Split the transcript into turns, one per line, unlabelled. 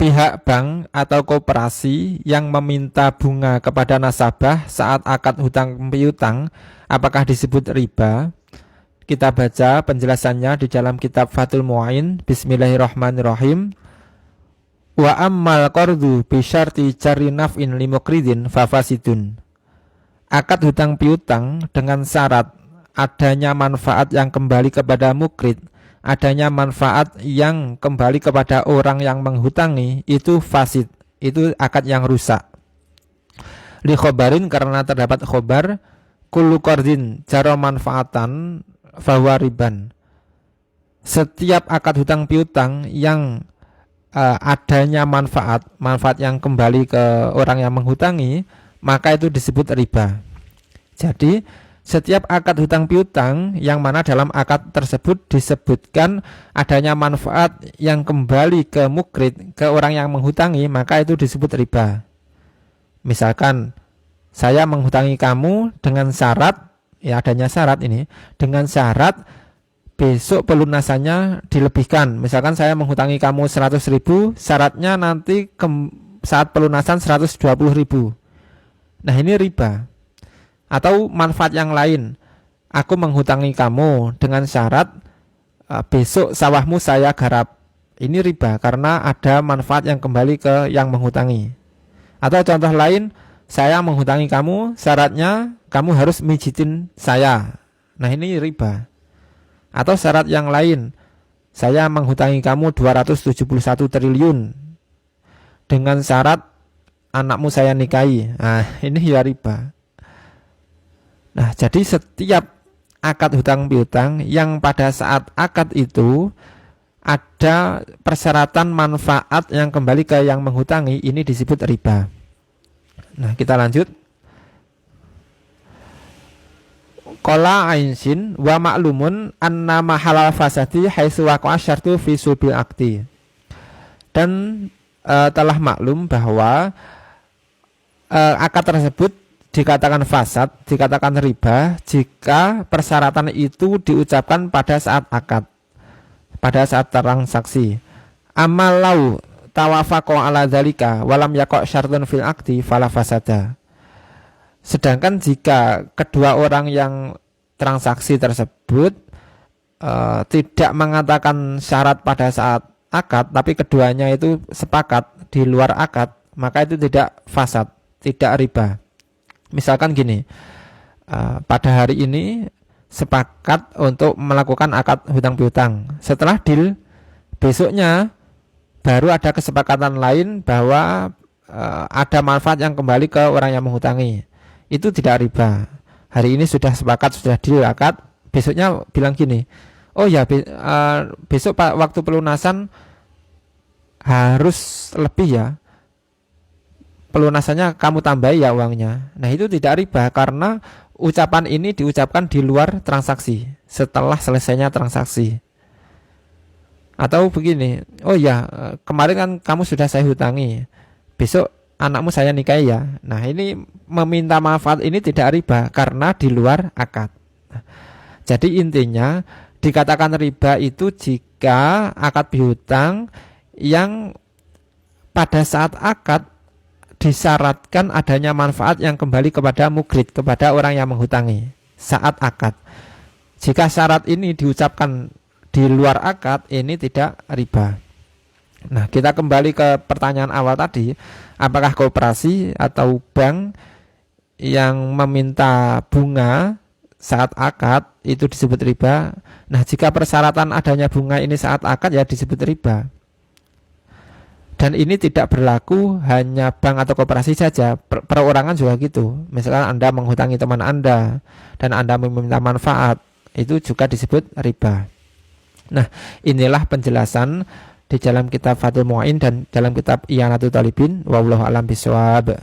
pihak bank atau koperasi yang meminta bunga kepada nasabah saat akad hutang piutang, apakah disebut riba? Kita baca penjelasannya di dalam kitab Fathul Mu'in. Bismillahirrahmanirrahim. Wa ammal qardu bi syarti jarri naf'in li muqridin fa fasidun. Akad hutang piutang dengan syarat adanya manfaat yang kembali kepada mukrid, adanya manfaat yang kembali kepada orang yang menghutangi, itu fasid, itu akad yang rusak. Li khobarin, karena terdapat khobar, kullu qardin jaro manfaatan fahuwa riban. Setiap akad hutang piutang yang adanya manfaat yang kembali ke orang yang menghutangi, maka itu disebut riba. Jadi setiap akad hutang piutang yang mana dalam akad tersebut disebutkan adanya manfaat yang kembali ke mukrid, ke orang yang menghutangi, maka itu disebut riba. Misalkan saya menghutangi kamu dengan syarat, ya adanya syarat ini, dengan syarat besok pelunasannya dilebihkan. Misalkan saya menghutangi kamu 100.000, syaratnya nanti saat pelunasan 120.000. Nah, ini riba. Atau manfaat yang lain, aku menghutangi kamu dengan syarat besok sawahmu saya garap. Ini riba karena ada manfaat yang kembali ke yang menghutangi. Atau contoh lain, saya menghutangi kamu, syaratnya kamu harus mijitin saya. Nah, ini riba. Atau syarat yang lain, saya menghutangi kamu 271 triliun dengan syarat anakmu saya nikahi. Nah, ini ya riba. Nah, jadi setiap akad hutang piutang yang pada saat akad itu ada persyaratan manfaat yang kembali ke yang menghutangi, ini disebut riba. Nah, kita lanjut. Qala ainsin wa ma'lumun anna mahalal fasadi haitsu waqa'a syartu fi subil aqdi. Dan telah maklum bahwa akad tersebut dikatakan fasad, dikatakan riba jika persyaratan itu diucapkan pada saat akad, pada saat transaksi. Amalau tawafaqa ala dzalika walam yaqa syartun fil aqdi fala fasada. Sedangkan jika kedua orang yang transaksi tersebut tidak mengatakan syarat pada saat akad, tapi keduanya itu sepakat di luar akad, maka itu tidak fasad, tidak riba. Misalkan gini, pada hari ini sepakat untuk melakukan akad hutang piutang. Setelah deal, besoknya baru ada kesepakatan lain bahwa ada manfaat yang kembali ke orang yang menghutangi. Itu tidak riba. Hari ini sudah sepakat, sudah deal akad, besoknya bilang gini, oh ya besok Pak, waktu pelunasan harus lebih ya, pelunasannya kamu tambahi ya uangnya. Nah, itu tidak riba karena ucapan ini diucapkan di luar transaksi, setelah selesainya transaksi. Atau begini, oh ya kemarin kan kamu sudah saya hutangi, besok anakmu saya nikahi ya. Nah, ini meminta manfaat ini tidak riba karena di luar akad. Nah, jadi intinya dikatakan riba itu jika akad piutang yang pada saat akad disyaratkan adanya manfaat yang kembali kepada mukrid, kepada orang yang menghutangi saat akad. Jika syarat ini diucapkan di luar akad, ini tidak riba. Nah, kita kembali ke pertanyaan awal tadi, apakah koperasi atau bank yang meminta bunga saat akad itu disebut riba? Nah, jika persyaratan adanya bunga ini saat akad, ya disebut riba. Dan ini tidak berlaku hanya bank atau koperasi saja, perorangan juga gitu. Misalkan Anda menghutangi teman Anda dan Anda meminta manfaat, itu juga disebut riba. Nah, inilah penjelasan di dalam kitab Fathul Mu'in dan dalam kitab I'anatul Talibin. Wallahu a'lam bishawab.